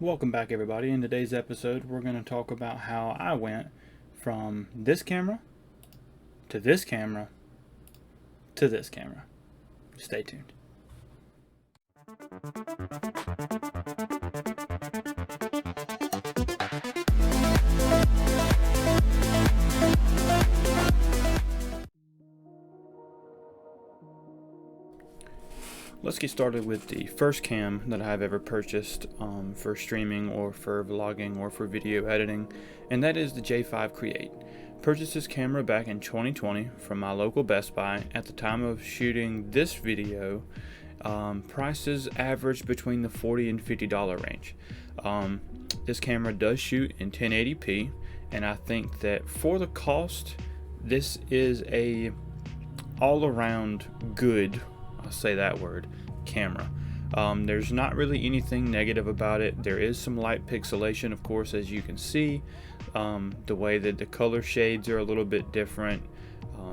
Welcome back, everybody. In today's episode, we're going to talk about how I went from this camera to this camera to this camera. Stay tuned. Let's get started with the first cam that I've ever purchased for streaming or for vlogging or for video editing, and that is the J5 Create. Purchased this camera back in 2020 from my local Best Buy. At the time of shooting this video, prices averaged between the $40 and $50 range. This camera does shoot in 1080p, and I think that for the cost, this is a all-around good, I'll say that word, camera. There's not really anything negative about it. There is some light pixelation, of course, as you can see. The way that the color shades are a little bit different.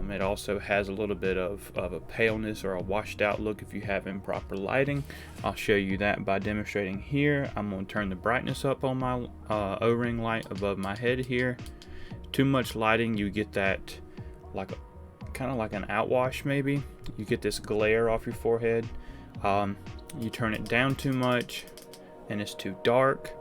It also has a little bit of a paleness or a washed out look if you have improper lighting. I'll show you that by demonstrating here. I'm going to turn the brightness up on my O-ring light above my head here. Too much lighting, you get that kind of like an outwash maybe. You get this glare off your forehead. You turn it down too much and it's too dark,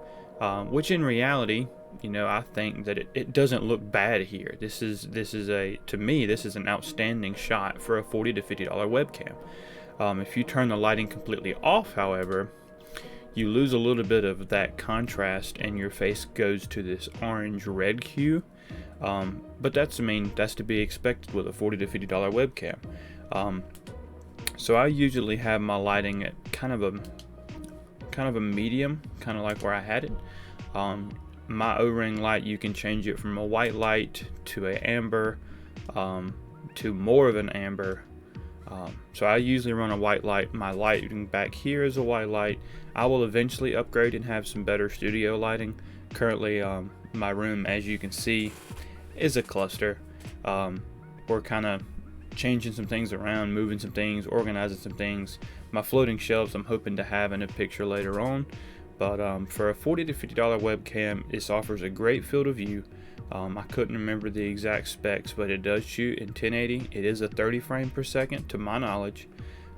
which in reality, you know, I think that it doesn't look bad here. This is to me, this is an outstanding shot for a $40 to $50 webcam. If you turn the lighting completely off, however, you lose a little bit of that contrast and your face goes to this orange red hue. But that's to be expected with a $40 to $50 webcam. So I usually have my lighting at kind of a medium, kind of like where I had it. My O-ring light, you can change it from a white light to a amber, to more of an amber. So I usually run a white light. My lighting back here is a white light. I will eventually upgrade and have some better studio lighting. Currently, my room, as you can see, is a cluster. We're kind of changing some things around, moving some things, organizing some things. My floating shelves I'm hoping to have in a picture later on. But for a $40 to $50 webcam, this offers a great field of view. I couldn't remember the exact specs, but it does shoot in 1080. It is a 30 frame per second to my knowledge.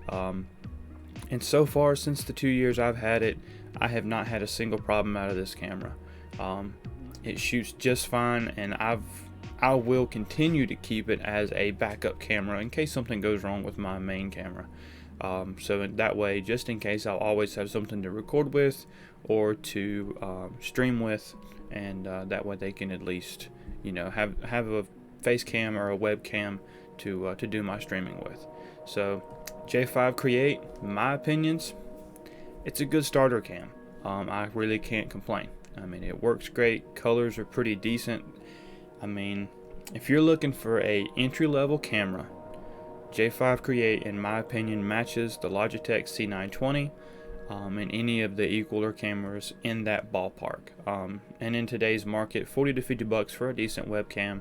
And so far, since the 2 years I've had it, I have not had a single problem out of this camera. It shoots just fine, and I will continue to keep it as a backup camera in case something goes wrong with my main camera. So that way, just in case, I'll always have something to record with or to stream with, and that way they can at least, you know, have a face cam or a webcam to do my streaming with. So J5 Create, my opinions, it's a good starter cam. I really can't complain. I mean, it works great. Colors are pretty decent. I mean, if you're looking for a entry-level camera, J5 Create, in my opinion, matches the Logitech C920 and any of the equaler cameras in that ballpark. And in today's market, 40 to 50 bucks for a decent webcam,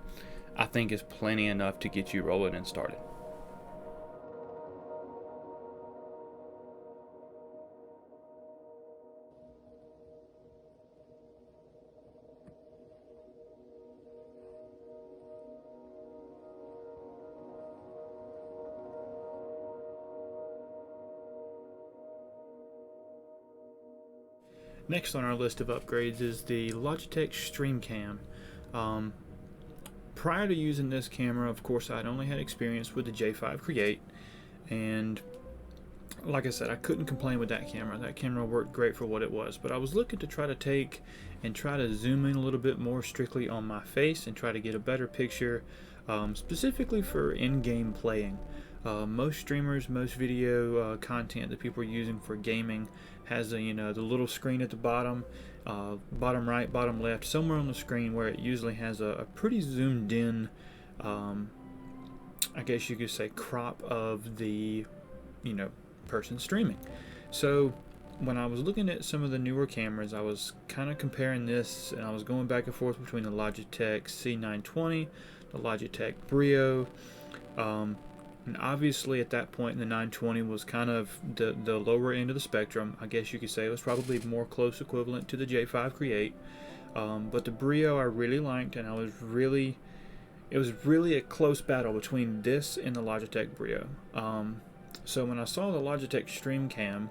I think is plenty enough to get you rolling and started. Next on our list of upgrades is the Logitech StreamCam. Prior to using this camera, of course, I'd only had experience with the J5 Create, and like I said, I couldn't complain with that camera. That camera worked great for what it was, but I was looking to try to zoom in a little bit more strictly on my face and try to get a better picture, specifically for in-game playing. Most streamers, most video content that people are using for gaming has the little screen at the bottom, bottom right, bottom left, somewhere on the screen where it usually has a pretty zoomed in, I guess you could say, crop of the person streaming. So when I was looking at some of the newer cameras, I was kind of comparing this, and I was going back and forth between the Logitech C920, the Logitech Brio. And obviously at that point the 920 was kind of the lower end of the spectrum. I guess you could say it was probably more close equivalent to the J5 Create. But the Brio I really liked, and it was really a close battle between this and the Logitech Brio. So when I saw the Logitech Stream Cam,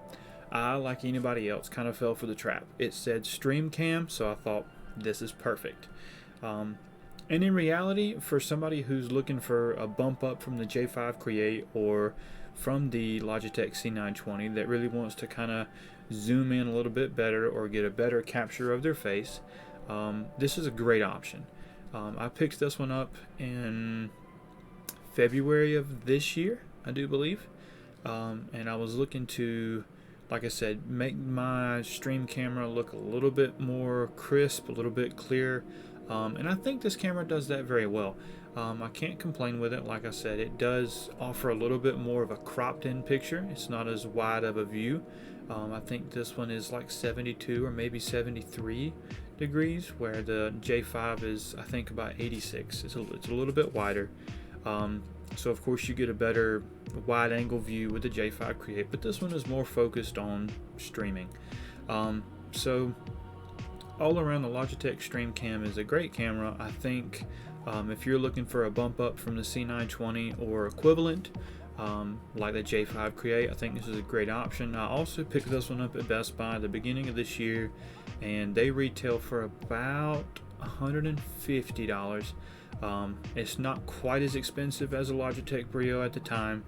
I, like anybody else, kind of fell for the trap. It said Stream Cam, so I thought this is perfect. And in reality, for somebody who's looking for a bump up from the J5 Create or from the Logitech C920 that really wants to kind of zoom in a little bit better or get a better capture of their face, this is a great option. I picked this one up in February of this year, I do believe, and I was looking to, like I said, make my stream camera look a little bit more crisp, a little bit clearer, and I think this camera does that very well. I can't complain with it. Like I said, it does offer a little bit more of a cropped in picture. It's not as wide of a view. I think this one is like 72 or maybe 73 degrees, where the J5 is, I think, about 86. It's a little bit wider. So of course you get a better wide angle view with the J5 Create, but this one is more focused on streaming. So all around, the Logitech Stream Cam is a great camera. I think if you're looking for a bump up from the C920 or equivalent, like the J5 Create, I think this is a great option. I also picked this one up at Best Buy at the beginning of this year, and they retail for about $150. It's not quite as expensive as a Logitech Brio at the time,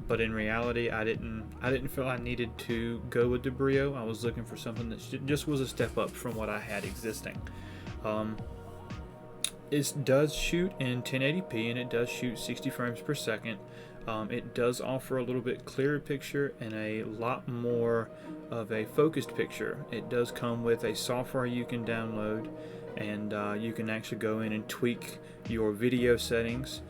but in reality, I didn't feel I needed to go with the Brio. I was looking for something that just was a step up from what I had existing. It does shoot in 1080p and it does shoot 60 frames per second. It does offer a little bit clearer picture and a lot more of a focused picture. It does come with a software you can download, and you can actually go in and tweak your video settings,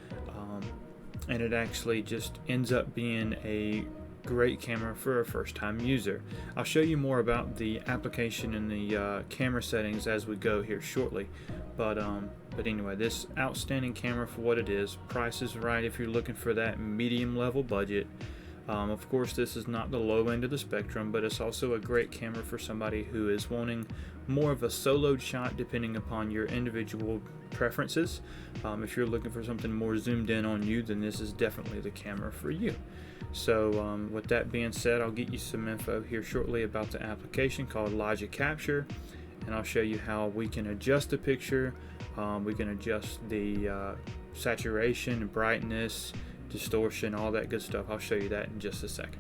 and it actually just ends up being a great camera for a first-time user. I'll show you more about the application and the camera settings as we go here shortly, but anyway, this outstanding camera for what it is. Price is right if you're looking for that medium level budget. Of course, this is not the low end of the spectrum, but it's also a great camera for somebody who is wanting more of a soloed shot depending upon your individual preferences. If you're looking for something more zoomed in on you, then this is definitely the camera for you. So with that being said, I'll get you some info here shortly about the application called Logic Capture, and I'll show you how we can adjust the picture. We can adjust the saturation, brightness, distortion, all that good stuff. I'll show you that in just a second.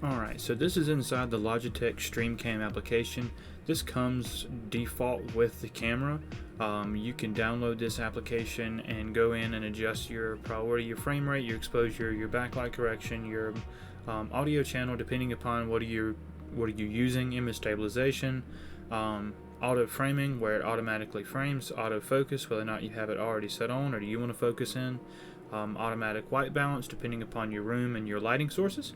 Alright, so this is inside the Logitech Stream Cam application. This comes default with the camera. You can download this application and go in and adjust your priority, your frame rate, your exposure, your backlight correction, your audio channel, depending upon what are you using, image stabilization, auto framing, where it automatically frames, autofocus, whether or not you have it already set on or do you want to focus in, automatic white balance depending upon your room and your lighting sources.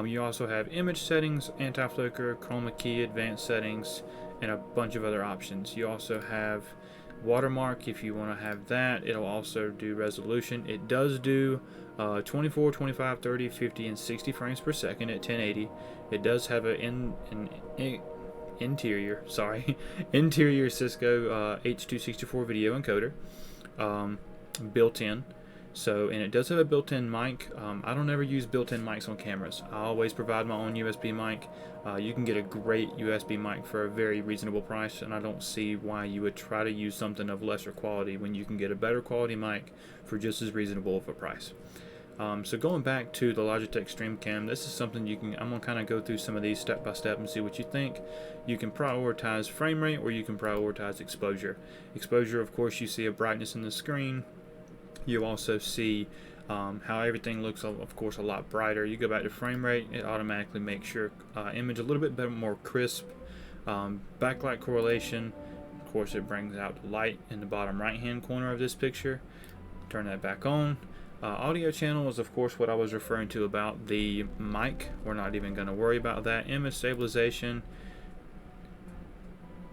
You also have image settings, anti-flicker, chroma key, advanced settings, and a bunch of other options. You also have watermark if you want to have that. It'll also do resolution. It does do 24, 25, 30, 50, and 60 frames per second at 1080. It does have an interior Cisco H.264 video encoder built in. So, and it does have a built-in mic. I don't ever use built-in mics on cameras. I always provide my own USB mic. You can get a great USB mic for a very reasonable price, and I don't see why you would try to use something of lesser quality when you can get a better quality mic for just as reasonable of a price. So going back to the Logitech Stream Cam, this is something I'm going to kind of go through some of these step by step and see what you think. You can prioritize frame rate or you can prioritize exposure. Exposure, of course, you see a brightness in the screen. You also see how everything looks, of course, a lot brighter. You go back to frame rate, it automatically makes your image a little bit better, more crisp. Backlight correlation, of course, it brings out the light in the bottom right hand corner of this picture. Turn that back on. Audio channel is, of course, what I was referring to about the mic. We're not even going to worry about that. Image stabilization.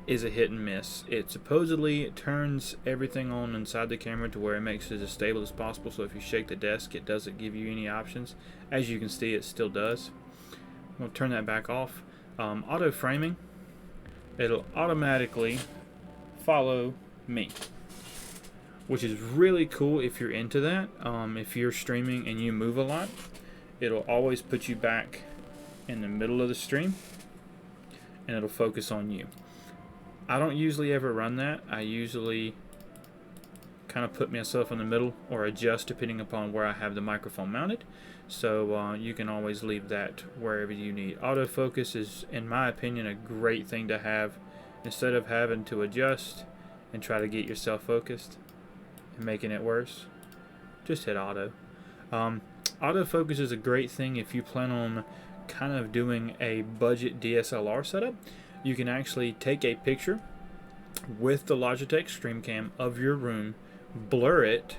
is a hit and miss. It supposedly turns everything on inside the camera to where it makes it as stable as possible, so if you shake the desk it doesn't give you any options. As you can see, it still does. We'll turn that back off. Auto framing, it'll automatically follow me, which is really cool if you're into that. If you're streaming and you move a lot, it'll always put you back in the middle of the stream and it'll focus on you. I don't usually ever run that. I usually kind of put myself in the middle or adjust depending upon where I have the microphone mounted. So you can always leave that wherever you need. Autofocus is, in my opinion, a great thing to have instead of having to adjust and try to get yourself focused and making it worse. Just hit auto. Autofocus is a great thing if you plan on kind of doing a budget DSLR setup. You can actually take a picture with the Logitech StreamCam of your room, blur it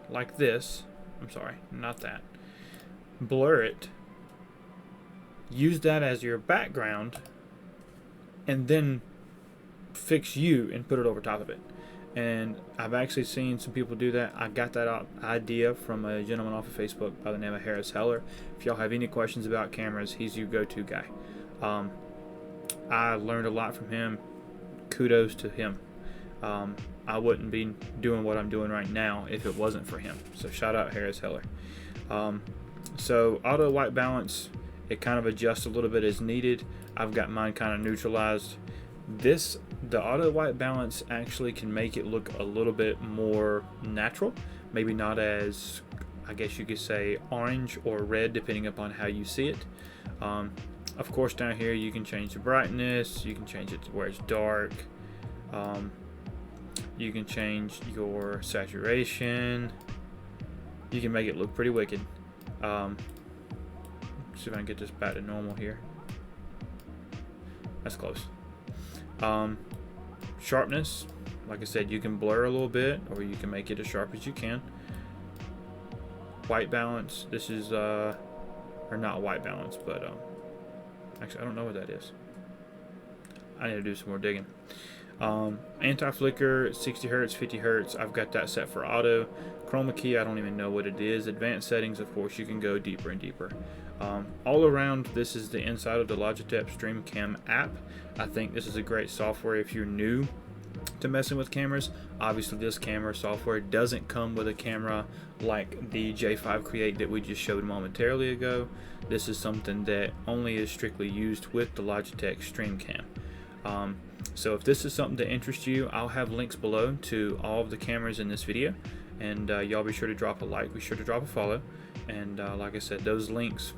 like this. I'm sorry, not that. Blur it, use that as your background, and then fix you and put it over top of it. And I've actually seen some people do that. I got that idea from a gentleman off of Facebook by the name of Harris Heller. If y'all have any questions about cameras, he's your go-to guy. I learned a lot from him. Kudos to him. I wouldn't be doing what I'm doing right now if it wasn't for him. So shout out Harris Heller. So auto white balance, it kind of adjusts a little bit as needed. I've got mine kind of neutralized. The auto white balance actually can make it look a little bit more natural. Maybe not as, I guess you could say, orange or red depending upon how you see it. Of course, down here you can change the brightness, you can change it to where it's dark, you can change your saturation, you can make it look pretty wicked. See if I can get this back to normal here. That's close. Sharpness, like I said, you can blur a little bit or you can make it as sharp as you can. White balance, this is or not white balance, but actually I don't know what that is. I need to do some more digging. Anti-flicker, 60 Hertz, 50 Hertz, I've got that set for auto. Chroma key, I don't even know what it is. Advanced settings, of course, you can go deeper and deeper. All around, this is the inside of the Logitech StreamCam app. I think this is a great software if you're new to messing with cameras. Obviously, this camera software doesn't come with a camera like the J5 Create that we just showed momentarily ago. This is something that only is strictly used with the Logitech StreamCam. So if this is something that interests you, I'll have links below to all of the cameras in this video, and y'all be sure to drop a like, be sure to drop a follow, and like I said, those links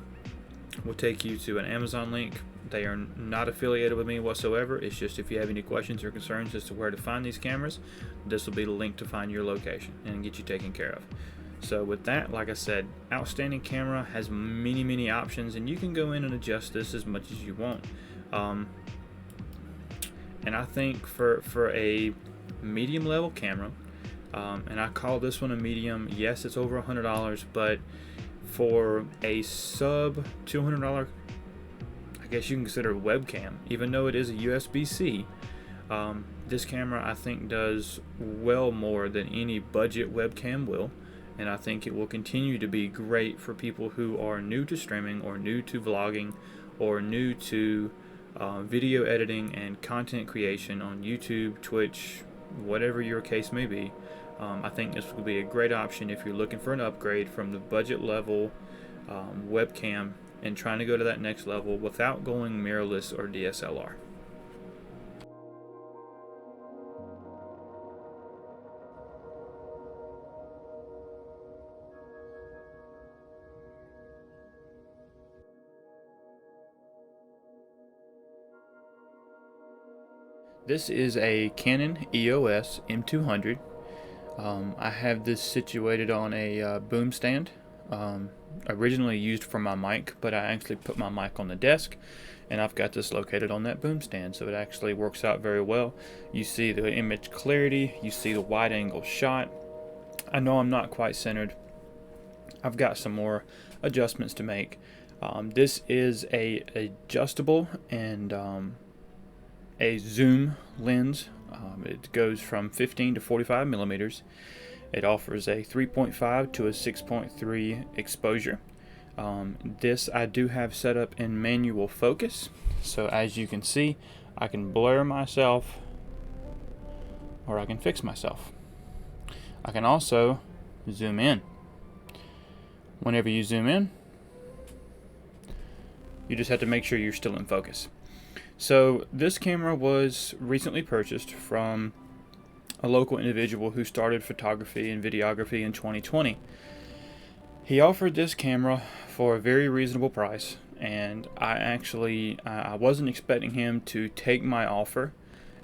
will take you to an Amazon link. They are not affiliated with me whatsoever. It's just if you have any questions or concerns as to where to find these cameras, this will be the link to find your location and get you taken care of. So with that, like I said, outstanding camera, has many options, and you can go in and adjust this as much as you want. And I think for a medium level camera, and I call this one a medium, yes, it's over $100, but for a sub $200, I guess you can consider a webcam, even though it is a USB-C, this camera I think does well more than any budget webcam will, and I think it will continue to be great for people who are new to streaming or new to vlogging or new to video editing and content creation on YouTube, Twitch, whatever your case may be. I think this will be a great option if you're looking for an upgrade from the budget level webcam and trying to go to that next level without going mirrorless or DSLR. This is a Canon EOS M200. I have this situated on a boom stand, originally used for my mic, but I actually put my mic on the desk, and I've got this located on that boom stand, so it actually works out very well. You see the image clarity, you see the wide angle shot. I know I'm not quite centered. I've got some more adjustments to make. This is a adjustable and a zoom lens. It goes from 15 to 45 millimeters. It offers a 3.5 to a 6.3 exposure. This I do have set up in manual focus, so as you can see, I can blur myself or I can fix myself. I can also zoom in. Whenever you zoom in, you just have to make sure you're still in focus. So this camera was recently purchased from a local individual who started photography and videography in 2020. He offered this camera for a very reasonable price, and I wasn't expecting him to take my offer,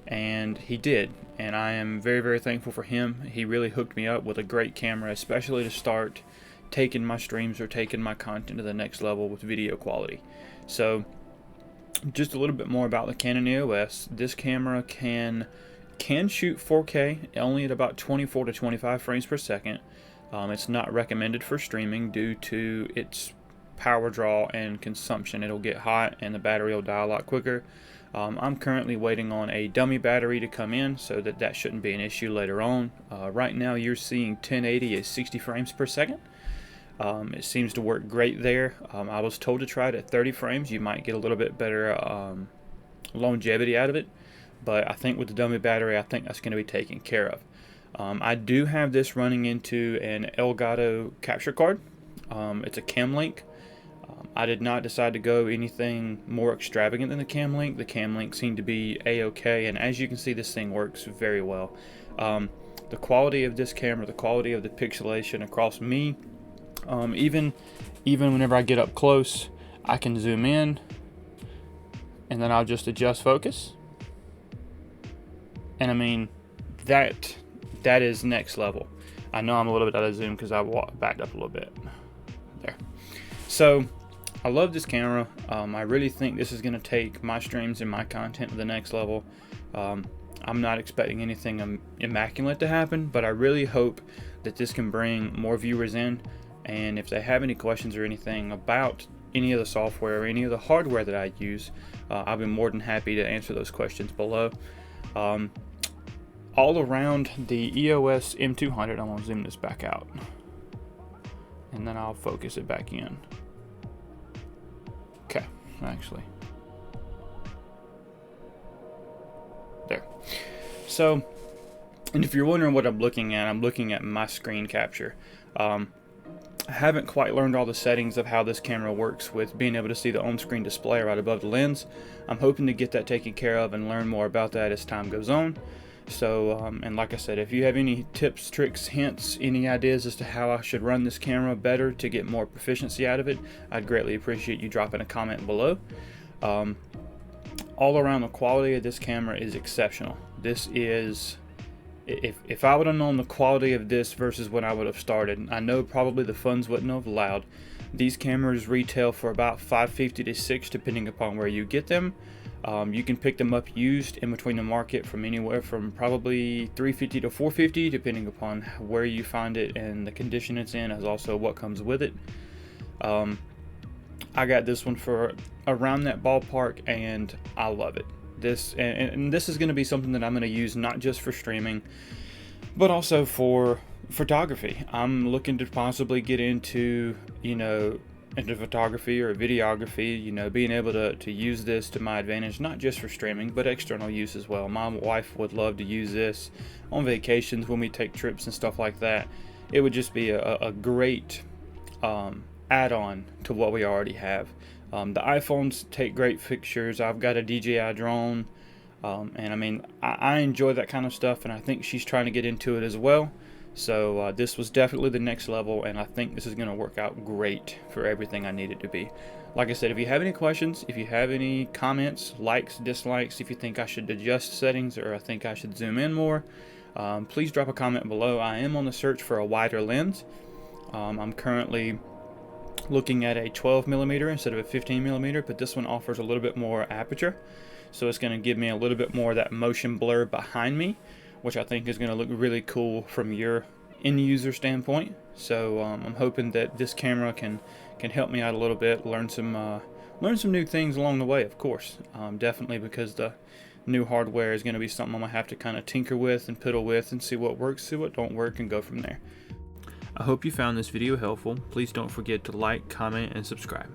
and he did, and I am very, very thankful for him. He really hooked me up with a great camera, especially to start taking my streams or taking my content to the next level with video quality. So just a little bit more about the Canon EOS. This camera can shoot 4K only at about 24 to 25 frames per second. It's not recommended for streaming due to its power draw and consumption. It'll get hot and the battery will die a lot quicker. I'm currently waiting on a dummy battery to come in, so that shouldn't be an issue later on. Right now you're seeing 1080 at 60 frames per second. It seems to work great there. I was told to try it at 30 frames. You might get a little bit better longevity out of it, but I think with the dummy battery, I think that's going to be taken care of. I do have this running into an Elgato capture card. It's a Camlink. I did not decide to go anything more extravagant than the Camlink. The Camlink seemed to be a-okay, and as you can see, this thing works very well. The quality of this camera, the quality of the pixelation across me, even whenever I get up close, I can zoom in, and then I'll just adjust focus. And I mean, that is next level. I know I'm a little bit out of zoom because I backed up a little bit there. So I love this camera. I really think this is going to take my streams and my content to the next level. I'm not expecting anything immaculate to happen, but I really hope that this can bring more viewers in. And if they have any questions or anything about any of the software or any of the hardware that I use, I'll be more than happy to answer those questions below. All around the EOS M200, I'm going to zoom this back out, and then I'll focus it back in. Okay, actually. There. So, and if you're wondering what I'm looking at my screen capture. I haven't quite learned all the settings of how this camera works with being able to see the on-screen display right above the lens. I'm hoping to get that taken care of and learn more about that as time goes on. So, and like I said, if you have any tips, tricks, hints, any ideas as to how I should run this camera better to get more proficiency out of it, I'd greatly appreciate you dropping a comment below. All around, the quality of this camera is exceptional. This is... If I would have known the quality of this versus when I would have started, I know probably the funds wouldn't have allowed. These cameras retail for about $550 to $600 depending upon where you get them. You can pick them up used in between the market from anywhere from probably $350 to $450 depending upon where you find it and the condition it's in, as also what comes with it. I got this one for around that ballpark and I love it. This is going to be something that I'm going to use not just for streaming, but also for photography. I'm looking to possibly get into photography or videography, being able to use this to my advantage, not just for streaming, but external use as well. My wife would love to use this on vacations when we take trips and stuff like that. It would just be a great add-on to what we already have. The iPhones take great pictures. I've got a DJI drone, and I mean, I enjoy that kind of stuff, and I think she's trying to get into it as well. So this was definitely the next level, and I think this is going to work out great for everything I need it to be. Like I said, if you have any questions, if you have any comments, likes, dislikes, if you think I should adjust settings or I think I should zoom in more, please drop a comment below. I am on the search for a wider lens. I'm currently looking at a 12mm instead of a 15mm, but this one offers a little bit more aperture, so it's going to give me a little bit more of that motion blur behind me, which I think is going to look really cool from your end user standpoint. So I'm hoping that this camera can help me out a little bit, learn some new things along the way, of course. Definitely, because the new hardware is going to be something I'm going to have to kind of tinker with and piddle with and see what works, see what don't work, and go from there. I hope you found this video helpful. Please don't forget to like, comment, and subscribe.